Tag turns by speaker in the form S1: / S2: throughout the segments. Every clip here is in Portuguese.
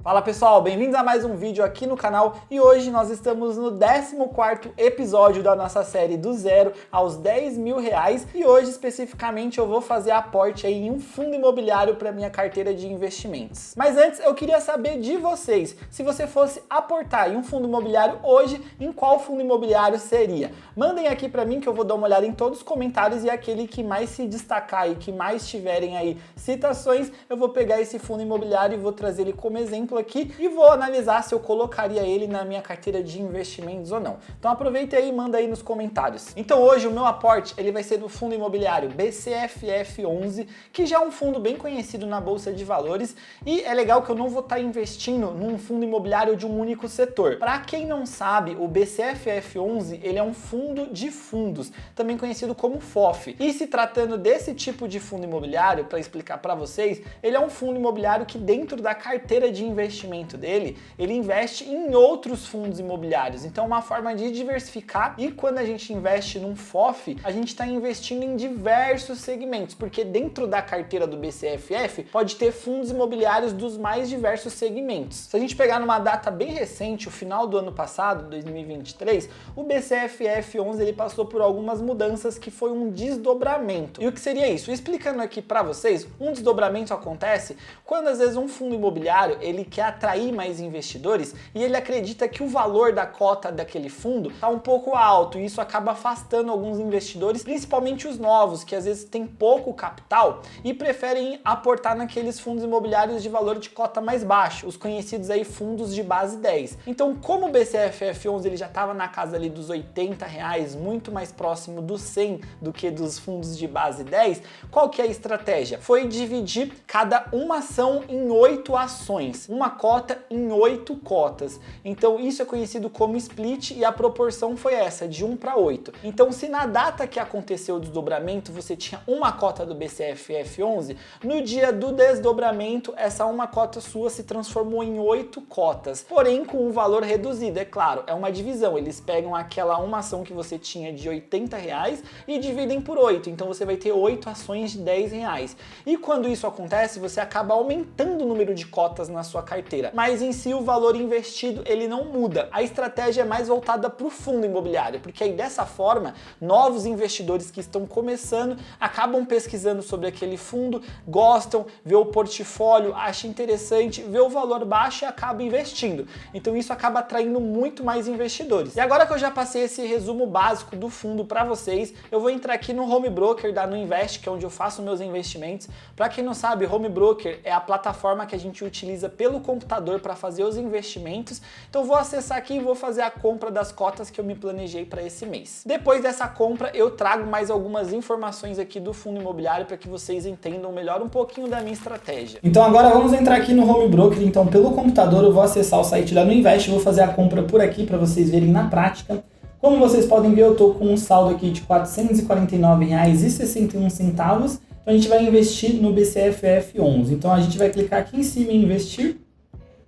S1: Fala pessoal, bem-vindos a mais um vídeo aqui no canal e hoje nós estamos no 14º episódio da nossa série do zero aos 10 mil reais e hoje especificamente eu vou fazer aporte aí em um fundo imobiliário para minha carteira de investimentos. Mas antes eu queria saber de vocês, se você fosse aportar em um fundo imobiliário hoje, em qual fundo imobiliário seria? Mandem aqui para mim que eu vou dar uma olhada em todos os comentários e aquele que mais se destacar e que mais tiverem aí citações, eu vou pegar esse fundo imobiliário e vou trazer ele como exemplo aqui e vou analisar se eu colocaria ele na minha carteira de investimentos ou não. Então aproveita aí e manda aí nos comentários. Então hoje o meu aporte ele vai ser do fundo imobiliário BCFF11, que já é um fundo bem conhecido na Bolsa de Valores e é legal que eu não vou estar investindo num fundo imobiliário de um único setor. Para quem não sabe, o BCFF11 ele é um fundo de fundos, também conhecido como FOF. E se tratando desse tipo de fundo imobiliário, para explicar para vocês, ele é um fundo imobiliário que dentro da carteira de investimento dele, ele investe em outros fundos imobiliários. Então é uma forma de diversificar e quando a gente investe num FOF, a gente está investindo em diversos segmentos, porque dentro da carteira do BCFF pode ter fundos imobiliários dos mais diversos segmentos. Se a gente pegar numa data bem recente, o final do ano passado, 2023, o BCFF11 ele passou por algumas mudanças que foi um desdobramento. E o que seria isso? Explicando aqui para vocês, um desdobramento acontece quando às vezes um fundo imobiliário ele quer atrair mais investidores e ele acredita que o valor da cota daquele fundo está um pouco alto e isso acaba afastando alguns investidores, principalmente os novos, que às vezes têm pouco capital e preferem aportar naqueles fundos imobiliários de valor de cota mais baixo, os conhecidos aí fundos de base 10. Então, como o BCFF11 ele já estava na casa ali dos R$80, muito mais próximo dos 100 do que dos fundos de base 10, qual que é a estratégia? Foi dividir cada uma ação em 8 ações. Uma cota em 8 cotas. Então isso é conhecido como split e a proporção foi essa, de 1 para 8. Então se na data que aconteceu o desdobramento você tinha uma cota do BCFF11, no dia do desdobramento essa uma cota sua se transformou em 8 cotas, porém com um valor reduzido, é claro, é uma divisão, eles pegam aquela uma ação que você tinha de R$80 e dividem por 8, então você vai ter 8 ações de R$10. E quando isso acontece, você acaba aumentando o número de cotas na sua carteira, mas em si o valor investido ele não muda. A estratégia é mais voltada para o fundo imobiliário, porque aí dessa forma novos investidores que estão começando acabam pesquisando sobre aquele fundo, gostam, vê o portfólio, acha interessante, vê o valor baixo e acaba investindo. Então isso acaba atraindo muito mais investidores. E agora que eu já passei esse resumo básico do fundo para vocês, eu vou entrar aqui no Home Broker da Nuinvest, que é onde eu faço meus investimentos. Para quem não sabe, Home Broker é a plataforma que a gente utiliza pelo computador para fazer os investimentos. Então vou acessar aqui e vou fazer a compra das cotas que eu me planejei para esse mês. Depois dessa compra eu trago mais algumas informações aqui do fundo imobiliário para que vocês entendam melhor um pouquinho da minha estratégia. Então agora vamos entrar aqui no Home Broker. Então pelo computador eu vou acessar o site da Nuinvest, vou fazer a compra por aqui para vocês verem na prática. Como vocês podem ver, eu estou com um saldo aqui de R$449,61. Então a gente vai investir no BCFF11. Então a gente vai clicar aqui em cima em investir.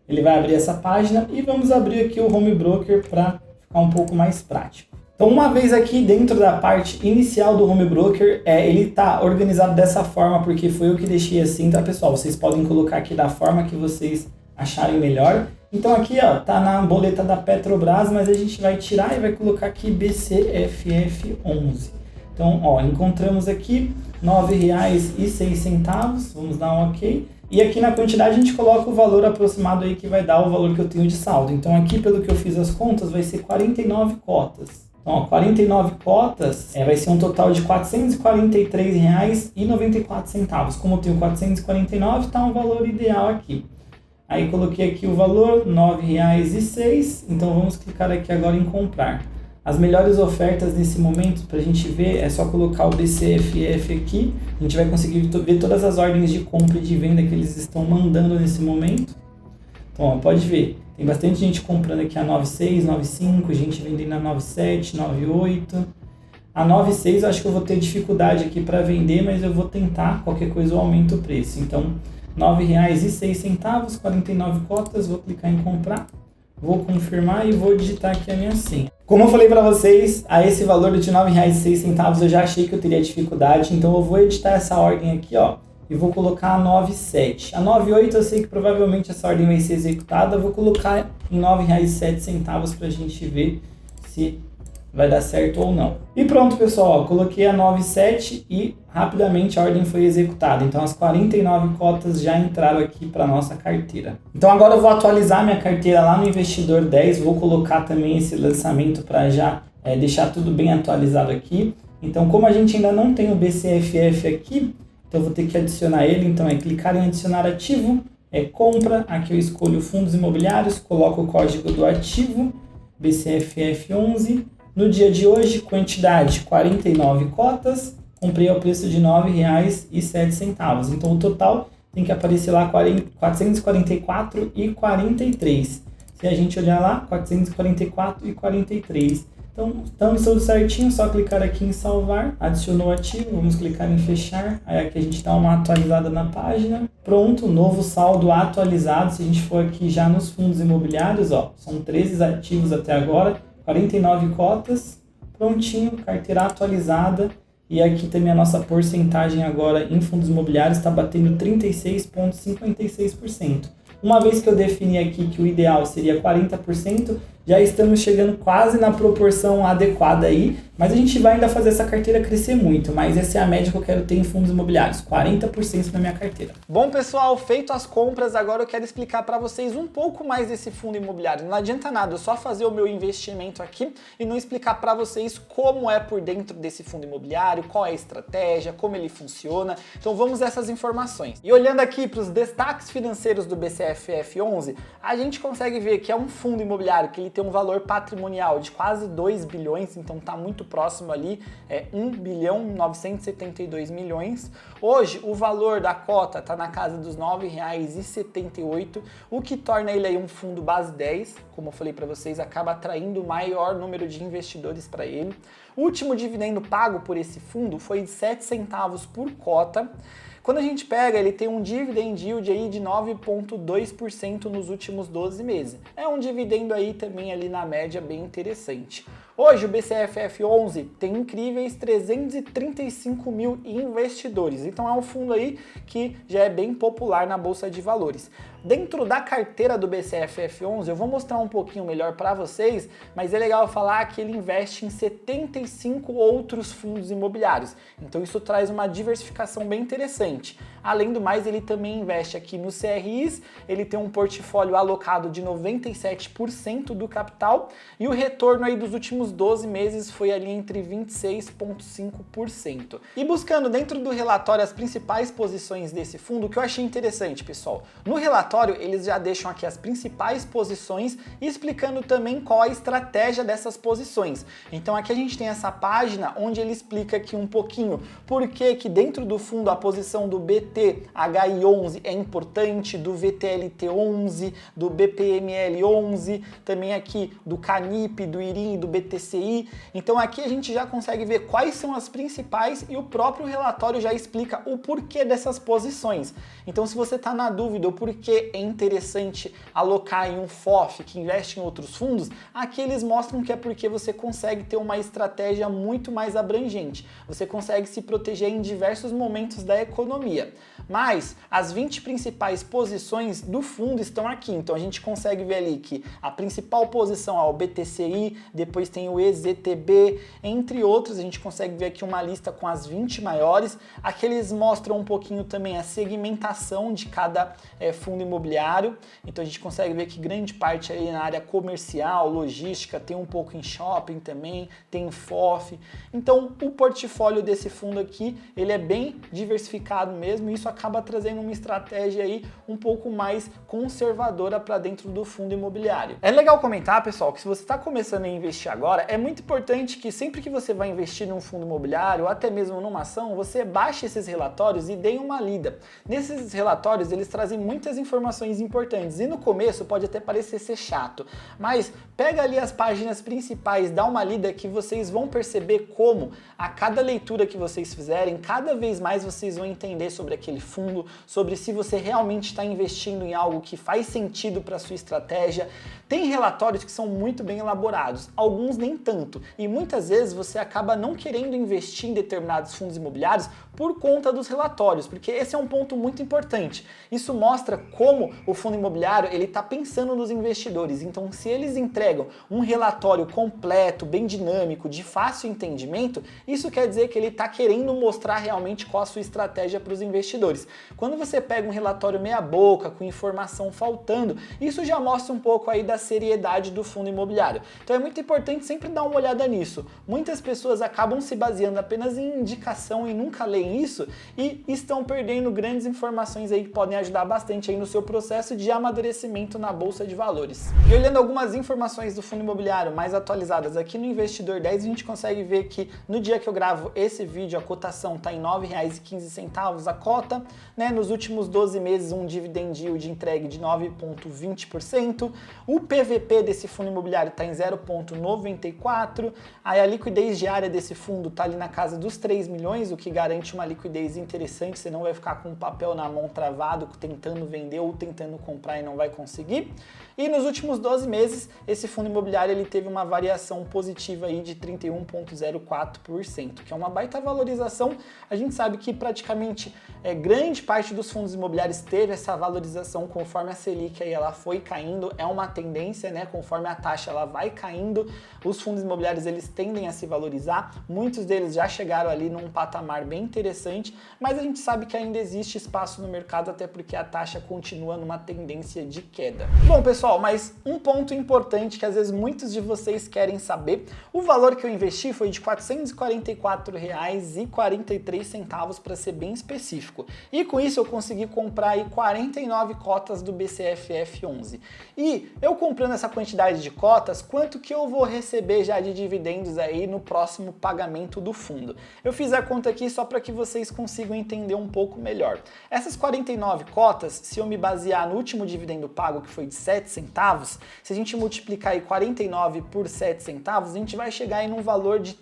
S1: Ele vai abrir essa página e vamos abrir aqui o Home Broker para ficar um pouco mais prático. Então uma vez aqui dentro da parte inicial do Home Broker, ele está organizado dessa forma porque foi eu que deixei assim, tá pessoal? Vocês podem colocar aqui da forma que vocês acharem melhor. Então aqui ó, tá na boleta da Petrobras, mas a gente vai tirar e vai colocar aqui BCFF11. Então ó, encontramos aqui R$9,06, vamos dar um ok. E aqui na quantidade a gente coloca o valor aproximado aí que vai dar o valor que eu tenho de saldo. Então aqui pelo que eu fiz as contas vai ser 49 cotas. Então ó, 49 cotas vai ser um total de R$443,94. Como eu tenho 449, está um valor ideal aqui. Aí coloquei aqui o valor, R$9,06, então vamos clicar aqui agora em comprar. As melhores ofertas nesse momento, para a gente ver, é só colocar o BCFF aqui. A gente vai conseguir ver todas as ordens de compra e de venda que eles estão mandando nesse momento. Então, ó, pode ver, tem bastante gente comprando aqui a 9,6, 9,5, gente vendendo a 9,7, 9,8. A 9,6 eu acho que eu vou ter dificuldade aqui para vender, mas eu vou tentar, qualquer coisa eu aumento o preço. Então, R$9,06, 49 cotas, vou clicar em comprar. Vou confirmar e vou digitar aqui a minha senha. Como eu falei para vocês, a esse valor de R$9,06 eu já achei que eu teria dificuldade, então eu vou editar essa ordem aqui, ó,
S2: e vou colocar a 9,7. A 9,8 eu sei que provavelmente essa ordem vai ser executada, vou colocar em R$ 9,07 para a gente ver se vai dar certo ou não. E pronto, pessoal, ó, coloquei a 9,7 e rapidamente a ordem foi executada. Então as 49 cotas já entraram aqui para nossa carteira. Então agora eu vou atualizar minha carteira lá no Investidor 10, vou colocar também esse lançamento para já deixar tudo bem atualizado aqui. Então como a gente ainda não tem o BCFF aqui, então eu vou ter que adicionar ele. Então é clicar em adicionar ativo, compra, aqui eu escolho fundos imobiliários, coloco o código do ativo, BCFF11. No dia de hoje, quantidade 49 cotas, comprei ao preço de R$ 9,07. Então o total tem que aparecer lá 444,43. Se a gente olhar lá, 444,43. Então, estando tudo certinho, só clicar aqui em salvar, adicionou o ativo, vamos clicar em fechar, aí aqui a gente dá uma atualizada na página. Pronto, novo saldo atualizado. Se a gente for aqui já nos fundos imobiliários, ó, são 13 ativos até agora, 49 cotas, prontinho, carteira atualizada. E aqui também a nossa porcentagem agora em fundos imobiliários está batendo 36,56%. Uma vez que eu defini aqui que o ideal seria 40%, já estamos chegando quase na proporção adequada aí, mas a gente vai ainda fazer essa carteira crescer muito, mas essa é a média que eu quero ter em fundos imobiliários, 40% na minha carteira.
S1: Bom, pessoal, feito as compras, agora eu quero explicar para vocês um pouco mais desse fundo imobiliário. Não adianta nada, eu só fazer o meu investimento aqui e não explicar para vocês como é por dentro desse fundo imobiliário, qual é a estratégia, como ele funciona. Então vamos a essas informações. E olhando aqui para os destaques financeiros do BCFF11, a gente consegue ver que é um fundo imobiliário que ele tem um valor patrimonial de quase 2 bilhões, então está muito próximo ali, 1 bilhão 972 milhões. Hoje o valor da cota está na casa dos R$ 9,78, o que torna ele aí um fundo base 10, como eu falei para vocês, acaba atraindo o maior número de investidores para ele. O último dividendo pago por esse fundo foi de 7 centavos por cota. Quando a gente pega, ele tem um dividend yield aí de 9,2% nos últimos 12 meses. É um dividendo aí também ali na média bem interessante. Hoje o BCFF11 tem incríveis 335 mil investidores, então é um fundo aí que já é bem popular na Bolsa de Valores. Dentro da carteira do BCFF11, eu vou mostrar um pouquinho melhor para vocês, mas é legal falar que ele investe em 75 outros fundos imobiliários, então isso traz uma diversificação bem interessante. Além do mais, ele também investe aqui no CRIs, ele tem um portfólio alocado de 97% do capital e o retorno aí dos últimos 12 meses foi ali entre 26,5%. E buscando dentro do relatório as principais posições desse fundo, o que eu achei interessante, pessoal, no relatório eles já deixam aqui as principais posições e explicando também qual a estratégia dessas posições. Então aqui a gente tem essa página onde ele explica aqui um pouquinho por que dentro do fundo a posição do BTHI11 é importante, do VTLT11, do BPML11, também aqui do CANIP, do IRIM, do BTCI. Então aqui a gente já consegue ver quais são as principais e o próprio relatório já explica o porquê dessas posições. Então se você está na dúvida o porquê é interessante alocar em um FOF que investe em outros fundos, aqui eles mostram que é porque você consegue ter uma estratégia muito mais abrangente. Você consegue se proteger em diversos momentos da economia. Mas as 20 principais posições do fundo estão aqui, então a gente consegue ver ali que a principal posição é o BTCI, depois tem o EZTB, entre outros. A gente consegue ver aqui uma lista com as 20 maiores. Aqui eles mostram um pouquinho também a segmentação de cada fundo imobiliário, então a gente consegue ver que grande parte aí na área comercial, logística, tem um pouco em shopping também, tem FOF. Então o portfólio desse fundo aqui, ele é bem diversificado mesmo, e isso acaba trazendo uma estratégia aí um pouco mais conservadora para dentro do fundo imobiliário. É legal comentar, pessoal, que se você está começando a investir agora, é muito importante que sempre que você vai investir num fundo imobiliário ou até mesmo numa ação, você baixe esses relatórios e dê uma lida. Nesses relatórios, eles trazem muitas informações informações importantes. E no começo pode até parecer ser chato, mas pega ali as páginas principais, dá uma lida que vocês vão perceber como a cada leitura que vocês fizerem, cada vez mais vocês vão entender sobre aquele fundo, sobre se você realmente está investindo em algo que faz sentido para a sua estratégia. Tem relatórios que são muito bem elaborados, alguns nem tanto, e muitas vezes você acaba não querendo investir em determinados fundos imobiliários por conta dos relatórios, porque esse é um ponto muito importante. Isso mostra como o fundo imobiliário ele está pensando nos investidores. Então, se eles entregam um relatório completo, bem dinâmico, de fácil entendimento, isso quer dizer que ele está querendo mostrar realmente qual a sua estratégia para os investidores. Quando você pega um relatório meia boca, com informação faltando, isso já mostra um pouco aí da seriedade do fundo imobiliário. Então é muito importante sempre dar uma olhada nisso. Muitas pessoas acabam se baseando apenas em indicação e nunca leem isso e estão perdendo grandes informações aí que podem ajudar bastante aí no seu processo de amadurecimento na bolsa de valores. E olhando algumas informações do fundo imobiliário mais atualizadas aqui no Investidor 10, a gente consegue ver que no dia que eu gravo esse vídeo a cotação está em R$ 9,15 a cota, né? Nos últimos 12 meses um dividend yield entregue de 9,20%, o PVP desse fundo imobiliário está em 0,94, aí a liquidez diária desse fundo está ali na casa dos 3 milhões, o que garante uma liquidez interessante, você não vai ficar com o papel na mão travado, tentando vender ou tentando comprar e não vai conseguir. E nos últimos 12 meses, esse fundo imobiliário ele teve uma variação positiva aí de 31,04%, que é uma baita valorização. A gente sabe que praticamente grande parte dos fundos imobiliários teve essa valorização conforme a Selic aí ela foi caindo, é uma tendência, né? Conforme a taxa ela vai caindo, os fundos imobiliários eles tendem a se valorizar, muitos deles já chegaram ali num patamar bem interessante, mas a gente sabe que ainda existe espaço no mercado, até porque a taxa continua numa tendência de queda. Bom, pessoal, mas um ponto importante que às vezes muitos de vocês querem saber, o valor que eu investi foi de R$ 444,43 para ser bem específico. E com isso eu consegui comprar aí 49 cotas do BCFF11. E eu comprando essa quantidade de cotas, quanto que eu vou receber já de dividendos aí no próximo pagamento do fundo? Eu fiz a conta aqui só para que vocês consigam entender um pouco melhor. Essas 49 cotas, se eu me basear no último dividendo pago, que foi de 7 centavos, se a gente multiplicar aí 49 por 7 centavos, a gente vai chegar aí num valor de R$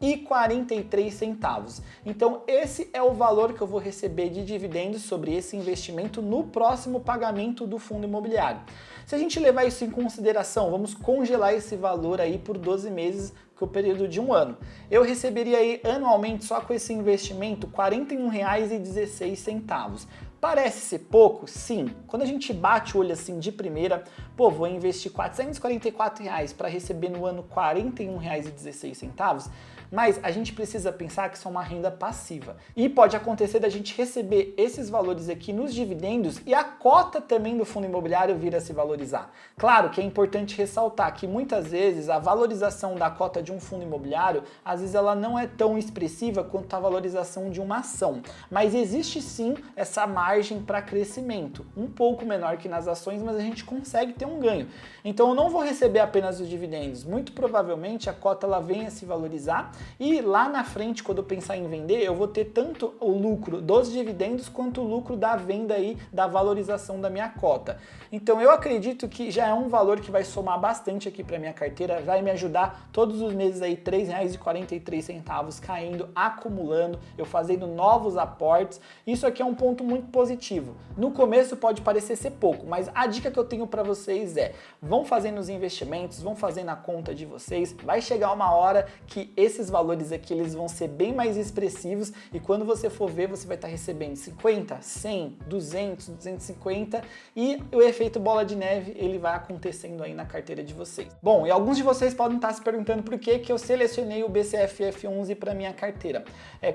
S1: 3,43. Então esse é o valor que eu vou receber de dividendos sobre esse investimento no próximo pagamento do fundo imobiliário. Se a gente levar isso em consideração, vamos congelar esse valor aí por 12 meses, que é o período de um ano. Eu receberia aí anualmente só com esse investimento R$ 41,16. Parece ser pouco? Sim. Quando a gente bate o olho assim de primeira, pô, vou investir R$ 444 para receber no ano R$ 41,16, mas a gente precisa pensar que isso é uma renda passiva. E pode acontecer da gente receber esses valores aqui nos dividendos e a cota também do fundo imobiliário vir a se valorizar. Claro que é importante ressaltar que muitas vezes a valorização da cota de um fundo imobiliário, às vezes ela não é tão expressiva quanto a valorização de uma ação, mas existe sim essa margem para crescimento, um pouco menor que nas ações, mas a gente consegue ter um ganho. Então eu não vou receber apenas os dividendos, muito provavelmente a cota ela venha a se valorizar e lá na frente, quando eu pensar em vender, eu vou ter tanto o lucro dos dividendos quanto o lucro da venda aí, da valorização da minha cota. Então eu acredito que já é um valor que vai somar bastante aqui para minha carteira, vai me ajudar todos os meses aí R$ 3,43 caindo, acumulando, eu fazendo novos aportes. Isso aqui é um ponto muito positivo. No começo pode parecer ser pouco, mas a dica que eu tenho para vocês é: vão fazendo os investimentos, vão fazendo a conta de vocês, vai chegar uma hora que esses valores aqui eles vão ser bem mais expressivos e quando você for ver, você vai estar recebendo 50, 100, 200, 250 e o efeito bola de neve ele vai acontecendo aí na carteira de vocês. Bom, e alguns de vocês podem estar se perguntando por que eu selecionei o BCFF11 para minha carteira.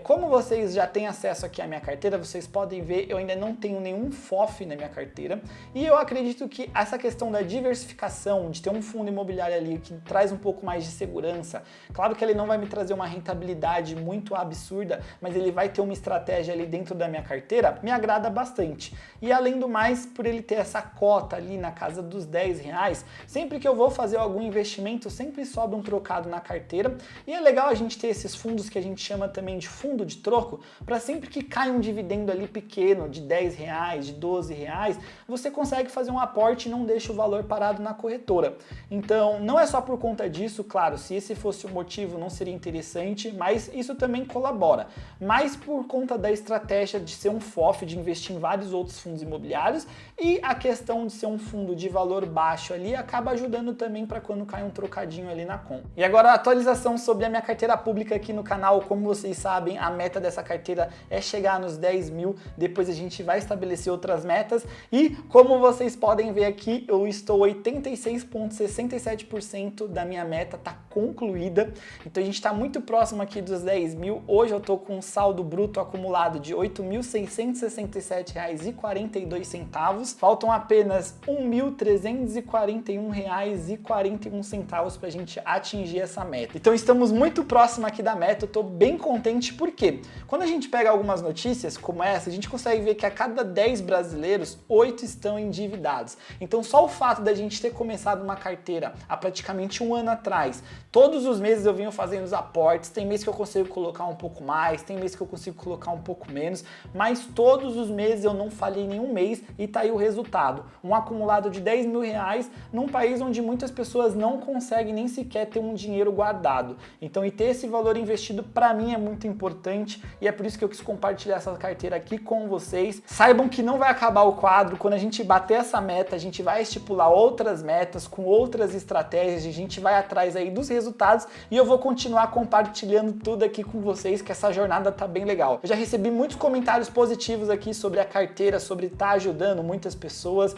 S1: Como vocês já têm acesso aqui à minha carteira, vocês podem ver, eu ainda não tenho nenhum FOF na minha carteira e eu acredito que essa questão da diversificação, de ter um fundo imobiliário ali que traz um pouco mais de segurança, claro que ele não vai me trazer trazer uma rentabilidade muito absurda, mas ele vai ter uma estratégia ali dentro da minha carteira, me agrada bastante. E além do mais, por ele ter essa cota ali na casa dos R$10, sempre que eu vou fazer algum investimento, sempre sobra um trocado na carteira. E é legal a gente ter esses fundos que a gente chama também de fundo de troco, para sempre que cai um dividendo ali pequeno de R$10, de R$12, você consegue fazer um aporte e não deixa o valor parado na corretora. Então, não é só por conta disso, claro, se esse fosse o motivo não seria interessante, mas isso também colabora. Mas por conta da estratégia de ser um FOF, de investir em vários outros fundos imobiliários, e a questão de ser um fundo de valor baixo ali, acaba ajudando também para quando cai um trocadinho ali na conta. E agora a atualização sobre a minha carteira pública aqui no canal. Como vocês sabem, a meta dessa carteira é chegar nos 10 mil, depois a gente vai estabelecer outras metas, e como vocês podem ver aqui, eu estou 86,67% da minha meta, tá concluída, então a gente está muito próximo aqui dos 10 mil. Hoje eu estou com um saldo bruto acumulado de R$ 8.667,42, faltam apenas R$ 1.341,41 para a gente atingir essa meta. Então estamos muito próximo aqui da meta, eu estou bem contente, porque quando a gente pega algumas notícias como essa, a gente consegue ver que a cada 10 brasileiros, 8 estão endividados. Então só o fato da gente ter começado uma carteira há praticamente um ano atrás, todos os meses eu venho fazendo os aportes, tem mês que eu consigo colocar um pouco mais, tem mês que eu consigo colocar um pouco menos, mas todos os meses eu não falhei nenhum mês e tá aí o resultado. Um acumulado de 10 mil reais num país onde muitas pessoas não conseguem nem sequer ter um dinheiro guardado. Então, e ter esse valor investido para mim é muito importante, e é por isso que eu quis compartilhar essa carteira aqui com vocês. Saibam que não vai acabar o quadro, quando a gente bater essa meta, a gente vai estipular outras metas com outras estratégias, a gente vai atrás aí dos resultados, e eu vou continuar compartilhando tudo aqui com vocês, que essa jornada tá bem legal. Eu já recebi muitos comentários positivos aqui sobre a carteira, sobre estar ajudando muitas pessoas.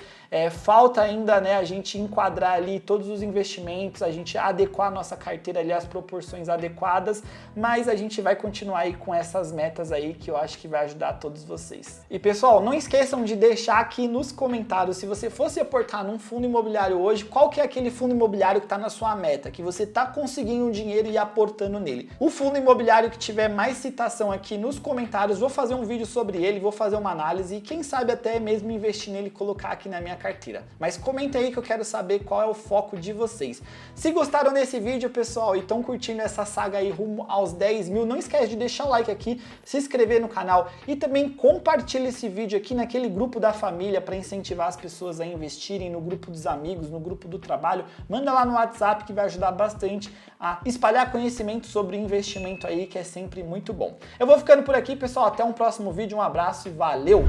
S1: Falta ainda, né, a gente enquadrar ali todos os investimentos, a gente adequar a nossa carteira ali às proporções adequadas, mas a gente vai continuar aí com essas metas aí que eu acho que vai ajudar todos vocês. E pessoal, não esqueçam de deixar aqui nos comentários, se você fosse aportar num fundo imobiliário hoje, qual que é aquele fundo imobiliário que está na sua meta, que você está conseguindo um dinheiro e aportando nele. O fundo imobiliário que tiver mais citação aqui nos comentários, vou fazer um vídeo sobre ele, vou fazer uma análise e quem sabe até mesmo investir nele e colocar aqui na minha carteira. Mas comenta aí que eu quero saber qual é o foco de vocês. Se gostaram desse vídeo, pessoal, e estão curtindo essa saga aí rumo aos 10 mil, não esquece de deixar o like aqui, se inscrever no canal e também compartilha esse vídeo aqui naquele grupo da família para incentivar as pessoas a investirem, no grupo dos amigos, no grupo do trabalho. Manda lá no WhatsApp que vai ajudar bastante a espalhar conhecimento sobre investimento aí, que é sempre muito bom. Eu vou ficando por aqui, pessoal, até um próximo vídeo, um abraço e valeu!